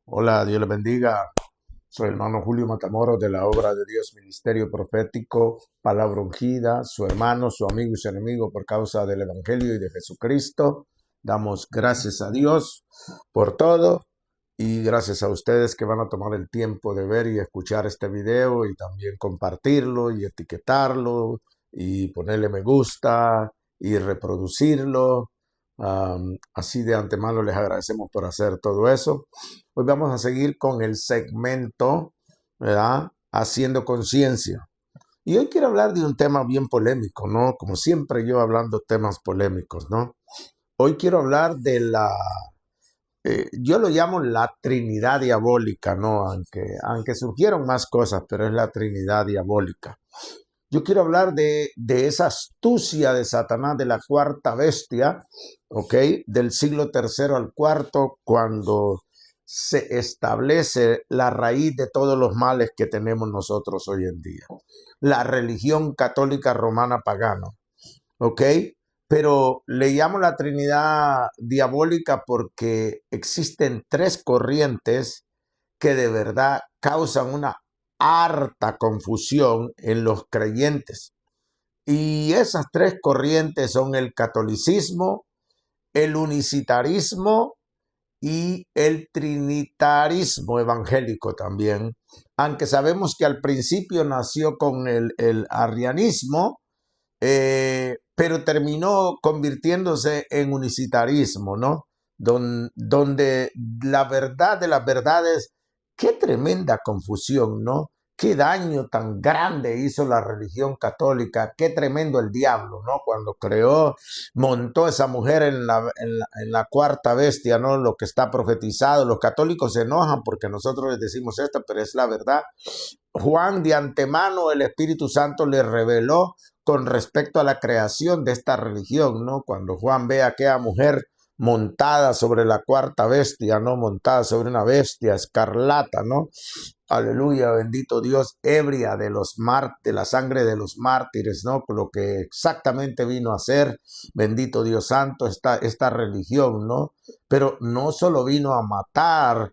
Hola, Dios les bendiga. Soy el hermano Julio Matamoros de la obra de Dios Ministerio Profético, Palabra Ungida, su hermano, su amigo y su enemigo por causa del Evangelio y de Jesucristo. Damos gracias a Dios por todo y gracias a ustedes que van a tomar el tiempo de ver y escuchar este video y también compartirlo y etiquetarlo y ponerle me gusta y reproducirlo. Así de antemano les agradecemos por hacer todo eso. Hoy vamos a seguir con el segmento, ¿verdad? Haciendo conciencia. Y hoy quiero hablar de un tema bien polémico, ¿no? Como siempre yo hablando temas polémicos, ¿no? Hoy quiero hablar de yo lo llamo la Trinidad diabólica, ¿no? Aunque surgieron más cosas, pero es la Trinidad diabólica. Yo quiero hablar de esa astucia de Satanás, de la cuarta bestia, ¿ok? Del siglo tercero al cuarto, cuando se establece la raíz de todos los males que tenemos nosotros hoy en día. La religión católica romana pagana, ¿ok? Pero le llamo la Trinidad diabólica porque existen tres corrientes que de verdad causan una harta confusión en los creyentes. Y esas tres corrientes son el catolicismo, el unicitarismo y el trinitarismo evangélico también. Aunque sabemos que al principio nació con el arrianismo, pero terminó convirtiéndose en unicitarismo, ¿no? Donde la verdad de las verdades, qué tremenda confusión, ¿no? Qué daño tan grande hizo la religión católica, qué tremendo el diablo, ¿no? Cuando creó, montó esa mujer en la cuarta bestia, ¿no? Lo que está profetizado, los católicos se enojan porque nosotros les decimos esto, pero es la verdad. Juan de antemano, el Espíritu Santo le reveló con respecto a la creación de esta religión, ¿no? Cuando Juan ve a aquella mujer montada sobre la cuarta bestia, ¿no? Montada sobre una bestia escarlata, ¿no? Aleluya, bendito Dios, ebria de la sangre de los mártires, ¿no? Lo que exactamente vino a ser, bendito Dios santo, esta religión, ¿no? Pero no solo vino a matar,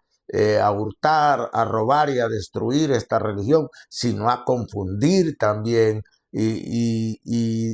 a hurtar, a robar y a destruir esta religión, sino a confundir también y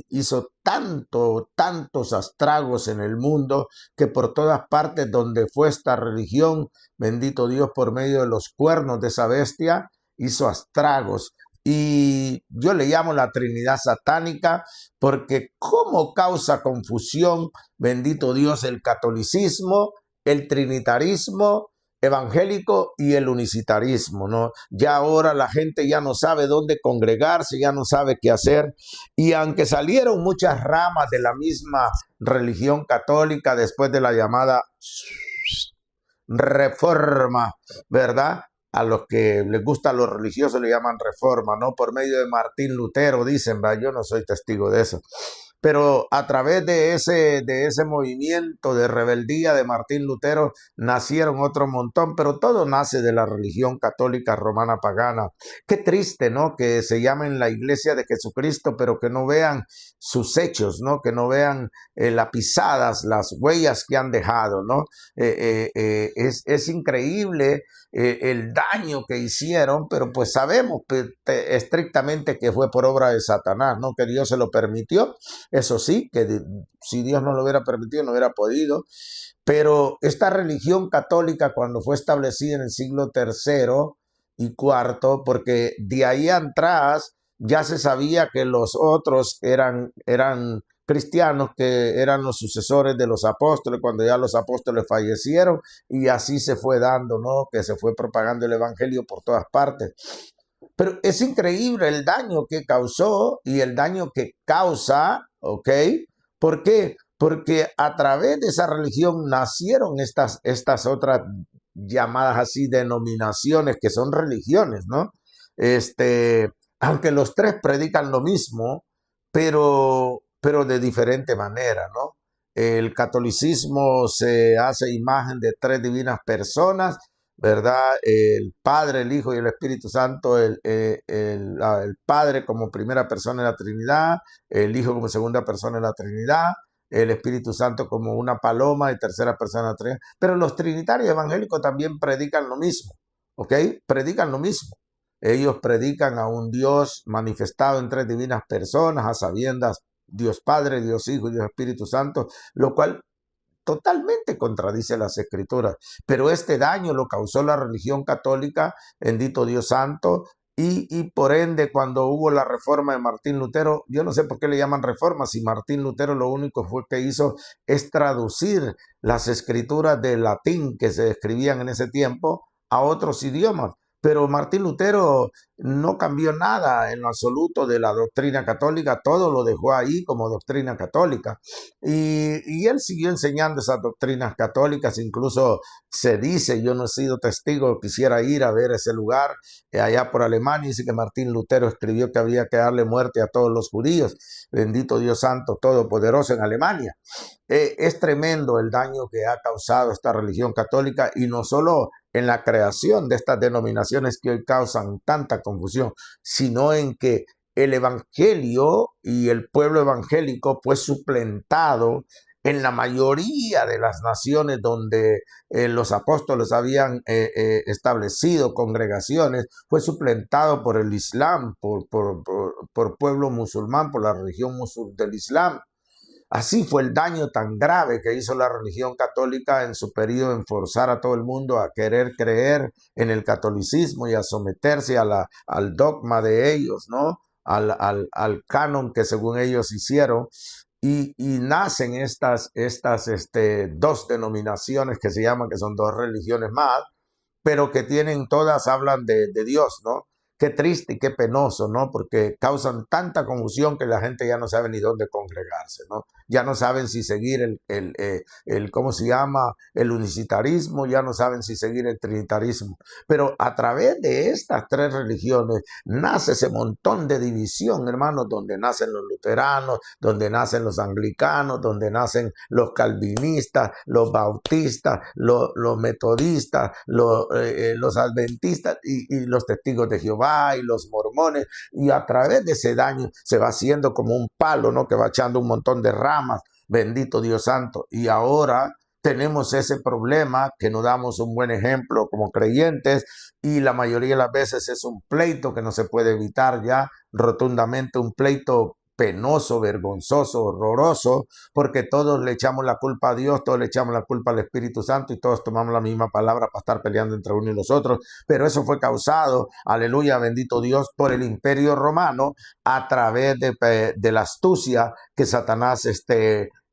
hizo tantos estragos en el mundo que por todas partes donde fue esta religión, bendito Dios, por medio de los cuernos de esa bestia, hizo estragos. Y yo le llamo la Trinidad satánica porque como causa confusión, bendito Dios, el catolicismo, el trinitarismo evangélico y el unicitarismo, ¿no? Ya ahora la gente ya no sabe dónde congregarse, ya no sabe qué hacer. Y aunque salieron muchas ramas de la misma religión católica después de la llamada reforma, ¿verdad? A los que les gusta los religiosos le llaman reforma, ¿no? Por medio de Martín Lutero, dicen, ¿verdad? Yo no soy testigo de eso. Pero a través de ese movimiento de rebeldía de Martín Lutero nacieron otro montón, pero todo nace de la religión católica romana pagana. Qué triste, ¿no? Que se llamen la iglesia de Jesucristo, pero que no vean sus hechos, ¿no? Que no vean las pisadas, las huellas que han dejado, ¿no? Es increíble el daño que hicieron, pero pues sabemos estrictamente que fue por obra de Satanás, ¿no? Que Dios se lo permitió. Eso sí, que si Dios no lo hubiera permitido, no hubiera podido. Pero esta religión católica, cuando fue establecida en el siglo tercero y cuarto, porque de ahí atrás ya se sabía que los otros eran cristianos, que eran los sucesores de los apóstoles, cuando ya los apóstoles fallecieron, y así se fue dando, ¿no? Que se fue propagando el evangelio por todas partes. Pero es increíble el daño que causó y el daño que causa, ¿ok? ¿Por qué? Porque a través de esa religión nacieron estas otras llamadas así denominaciones que son religiones, ¿no? Aunque los tres predican lo mismo, pero de diferente manera, ¿no? El catolicismo se hace imagen de tres divinas personas, ¿verdad? El Padre, el Hijo y el Espíritu Santo, el Padre como primera persona de la Trinidad, el Hijo como segunda persona de la Trinidad, el Espíritu Santo como una paloma y tercera persona. Pero los trinitarios evangélicos también predican lo mismo, ¿ok? Predican lo mismo. Ellos predican a un Dios manifestado en tres divinas personas, a sabiendas Dios Padre, Dios Hijo y Dios Espíritu Santo, lo cual totalmente contradice las Escrituras. Pero este daño lo causó la religión católica, bendito Dios Santo, y por ende cuando hubo la reforma de Martín Lutero, yo no sé por qué le llaman reforma, si Martín Lutero lo único que hizo es traducir las escrituras del latín que se escribían en ese tiempo a otros idiomas. Pero Martín Lutero no cambió nada en lo absoluto de la doctrina católica, todo lo dejó ahí como doctrina católica. Y él siguió enseñando esas doctrinas católicas, incluso se dice, yo no he sido testigo, quisiera ir a ver ese lugar, allá por Alemania, dice que Martín Lutero escribió que había que darle muerte a todos los judíos, bendito Dios Santo, todopoderoso en Alemania. Es tremendo el daño que ha causado esta religión católica y no solo en la creación de estas denominaciones que hoy causan tanta confusión, sino en que el evangelio y el pueblo evangélico fue suplantado en la mayoría de las naciones donde los apóstoles habían establecido congregaciones, fue suplantado por el Islam, por pueblo musulmán, por la religión del Islam. Así fue el daño tan grave que hizo la religión católica en su periodo en forzar a todo el mundo a querer creer en el catolicismo y a someterse al dogma de ellos, ¿no? Al canon que según ellos hicieron. Y nacen estas dos denominaciones que se llaman, que son dos religiones más, pero que todas hablan de Dios, ¿no? Qué triste y qué penoso, ¿no? Porque causan tanta confusión que la gente ya no sabe ni dónde congregarse, ¿no? Ya no saben si seguir ¿cómo se llama? El unicitarismo, ya no saben si seguir el trinitarismo. Pero a través de estas tres religiones nace ese montón de división, hermanos, donde nacen los luteranos, donde nacen los anglicanos, donde nacen los calvinistas, los bautistas, los metodistas, los adventistas y los testigos de Jehová y los mormones, y a través de ese daño se va haciendo como un palo, ¿no? Que va echando un montón de ramas, bendito Dios Santo. Y ahora tenemos ese problema que no damos un buen ejemplo como creyentes, y la mayoría de las veces es un pleito que no se puede evitar ya rotundamente, un pleito penoso, vergonzoso, horroroso, porque todos le echamos la culpa a Dios, todos le echamos la culpa al Espíritu Santo y todos tomamos la misma palabra para estar peleando entre uno y los otros. Pero eso fue causado, aleluya, bendito Dios, por el Imperio Romano a través de la astucia que Satanás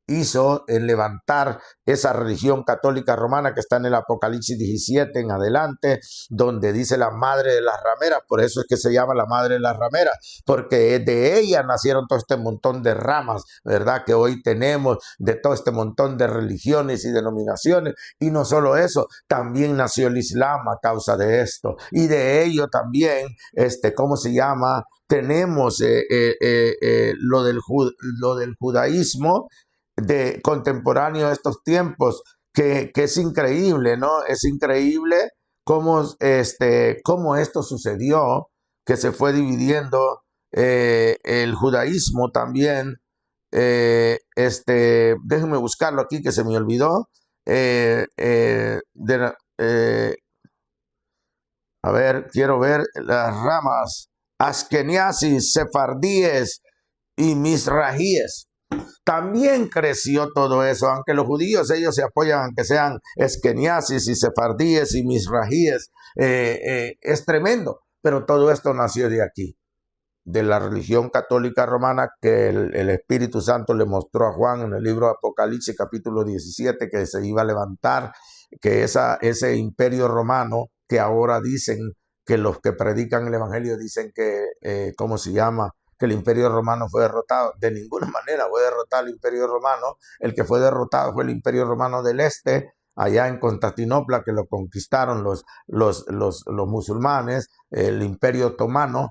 hizo en levantar esa religión católica romana que está en el Apocalipsis 17 en adelante, donde dice la madre de las rameras. Por eso es que se llama la madre de las rameras, porque de ella nacieron todo este montón de ramas, ¿verdad? Que hoy tenemos de todo este montón de religiones y denominaciones. Y no solo eso, también nació el Islam a causa de esto. Y de ello también, ¿cómo se llama? Tenemos lo del judaísmo contemporáneo a estos tiempos, que es increíble, ¿no? Es increíble cómo esto sucedió, que se fue dividiendo el judaísmo también. Déjenme buscarlo aquí que se me olvidó. A ver, quiero ver las ramas: asqueniasis, sefardíes y misrajíes. También creció todo eso, aunque los judíos ellos se apoyan, aunque sean esqueniasis y sefardíes y misrajíes, es tremendo, pero todo esto nació de aquí, de la religión católica romana, que el Espíritu Santo le mostró a Juan en el libro de Apocalipsis capítulo 17, que se iba a levantar, que ese imperio romano, que ahora dicen que los que predican el evangelio dicen que, ¿cómo se llama?, que el imperio romano fue derrotado. De ninguna manera fue derrotado el imperio romano. El que fue derrotado fue el imperio romano del este, allá en Constantinopla, que lo conquistaron los musulmanes, el imperio otomano,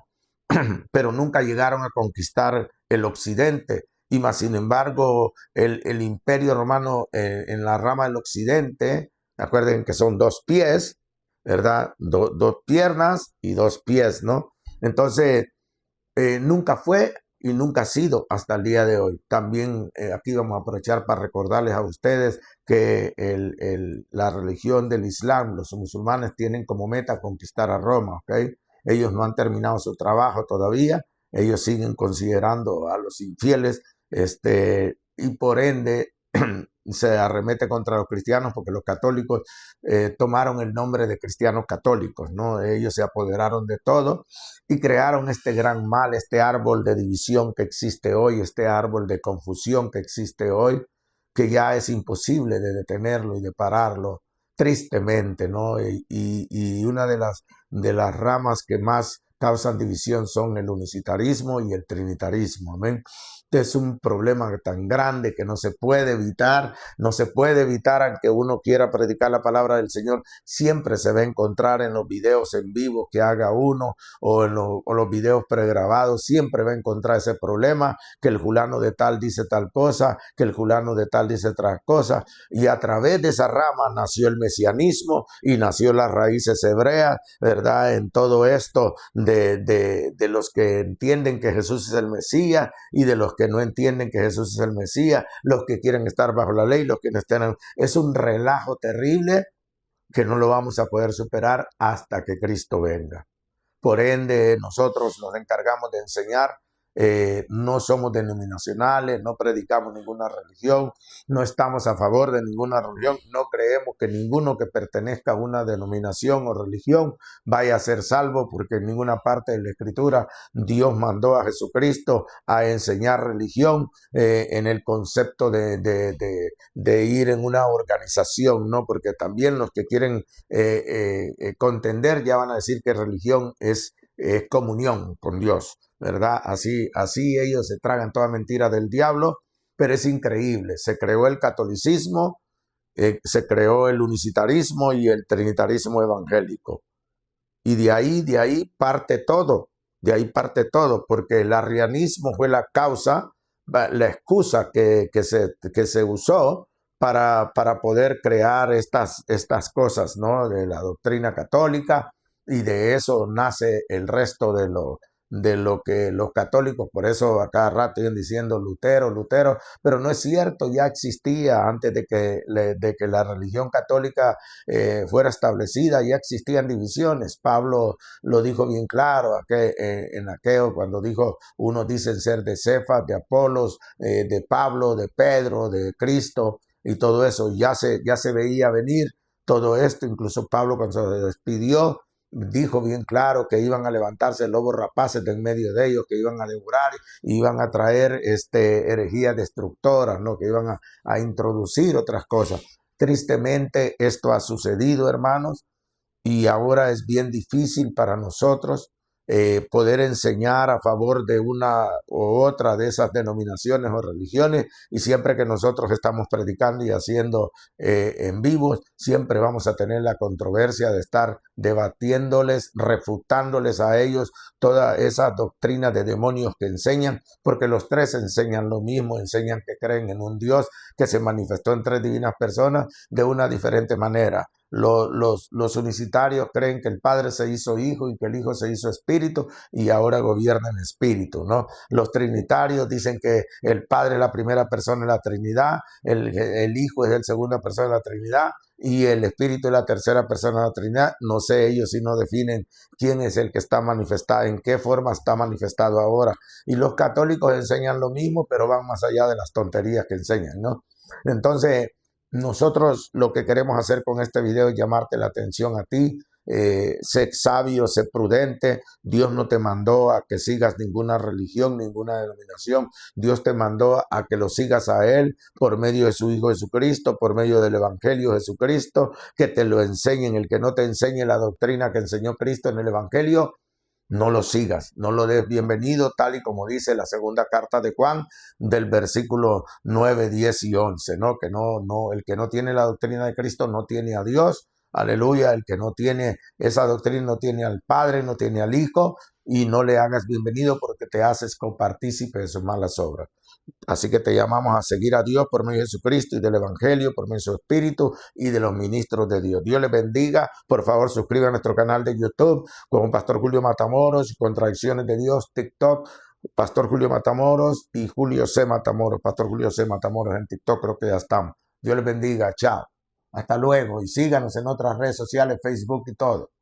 pero nunca llegaron a conquistar el occidente. Y más sin embargo, el imperio romano en la rama del occidente, recuerden que son dos pies, ¿verdad? Dos piernas y dos pies, ¿no? Entonces, nunca fue y nunca ha sido hasta el día de hoy. También aquí vamos a aprovechar para recordarles a ustedes que la religión del Islam, los musulmanes tienen como meta conquistar a Roma, ¿ok? Ellos no han terminado su trabajo todavía, ellos siguen considerando a los infieles, y por ende se arremete contra los cristianos porque los católicos tomaron el nombre de cristianos católicos, ¿no? Ellos se apoderaron de todo y crearon este gran mal, este árbol de división que existe hoy, este árbol de confusión que existe hoy, que ya es imposible de detenerlo y de pararlo, tristemente, ¿no? Y una de las ramas que más causan división son el unicitarismo y el trinitarismo, amén. Es un problema tan grande que no se puede evitar, no se puede evitar aunque uno quiera predicar la palabra del Señor, siempre se va a encontrar en los videos en vivo que haga uno o en los videos pregrabados, siempre va a encontrar ese problema, que el fulano de tal dice tal cosa, que el fulano de tal dice otra cosa, y a través de esa rama nació el mesianismo y nació las raíces hebreas, ¿verdad? En todo esto de los que entienden que Jesús es el Mesías y de los que no entienden que Jesús es el Mesías, los que quieren estar bajo la ley, los que no están. Es un relajo terrible que no lo vamos a poder superar hasta que Cristo venga. Por ende, nosotros nos encargamos de enseñar. No somos denominacionales, no predicamos ninguna religión, no estamos a favor de ninguna religión, no creemos que ninguno que pertenezca a una denominación o religión vaya a ser salvo, porque en ninguna parte de la Escritura Dios mandó a Jesucristo a enseñar religión en el concepto de ir en una organización, ¿no? Porque también los que quieren contender ya van a decir que religión es comunión con Dios, ¿verdad? Así ellos se tragan toda mentira del diablo, pero es increíble. Se creó el catolicismo, se creó el unicitarismo y el trinitarismo evangélico. Y de ahí parte todo, porque el arrianismo fue la causa, la excusa que se usó para poder crear estas cosas, ¿no? De la doctrina católica, y de eso nace el resto de lo que los católicos, por eso a cada rato iban diciendo Lutero, pero no es cierto, ya existía antes de que la religión católica fuera establecida, ya existían divisiones. Pablo lo dijo bien claro en aquello cuando dijo, unos dicen ser de Cefas, de Apolos, de Pablo, de Pedro, de Cristo, y todo eso ya se veía venir todo esto. Incluso Pablo, cuando se despidió, dijo bien claro que iban a levantarse lobos rapaces de en medio de ellos, que iban a devorar, iban a traer herejías destructoras, ¿no? Que iban a introducir otras cosas. Tristemente esto ha sucedido, hermanos, y ahora es bien difícil para nosotros poder enseñar a favor de una u otra de esas denominaciones o religiones, y siempre que nosotros estamos predicando y haciendo en vivos, siempre vamos a tener la controversia de estar debatiéndoles, refutándoles a ellos toda esa doctrina de demonios que enseñan, porque los tres enseñan lo mismo, enseñan que creen en un Dios que se manifestó en tres divinas personas de una diferente manera. Los unicitarios creen que el Padre se hizo Hijo y que el Hijo se hizo Espíritu y ahora gobierna en Espíritu, ¿no? Los trinitarios dicen que el Padre es la primera persona de la Trinidad, el Hijo es la segunda persona de la Trinidad y el Espíritu es la tercera persona de la Trinidad. No sé ellos si no definen quién es el que está manifestado, en qué forma está manifestado ahora. Y los católicos enseñan lo mismo, pero van más allá de las tonterías que enseñan, ¿no? Entonces, nosotros lo que queremos hacer con este video es llamarte la atención a ti. Sé sabio, sé prudente. Dios no te mandó a que sigas ninguna religión, ninguna denominación. Dios te mandó a que lo sigas a Él por medio de su Hijo Jesucristo, por medio del Evangelio de Jesucristo, que te lo enseñen. El que no te enseñe la doctrina que enseñó Cristo en el Evangelio, no lo sigas, no lo des bienvenido, tal y como dice la segunda carta de Juan, del versículo 9, 10 y 11, ¿no? Que el que no tiene la doctrina de Cristo no tiene a Dios, aleluya. El que no tiene esa doctrina no tiene al Padre, no tiene al Hijo, y no le hagas bienvenido porque te haces copartícipe de sus malas obras. Así que te llamamos a seguir a Dios por medio de Jesucristo y del Evangelio, por medio de su Espíritu y de los ministros de Dios. Dios les bendiga. Por favor, suscríbete a nuestro canal de YouTube como Pastor Julio Matamoros, Contradicciones de Dios, TikTok, Pastor Julio Matamoros y Julio C. Matamoros. Pastor Julio C. Matamoros en TikTok, creo que ya estamos. Dios les bendiga, chao. Hasta luego y síganos en otras redes sociales, Facebook y todo.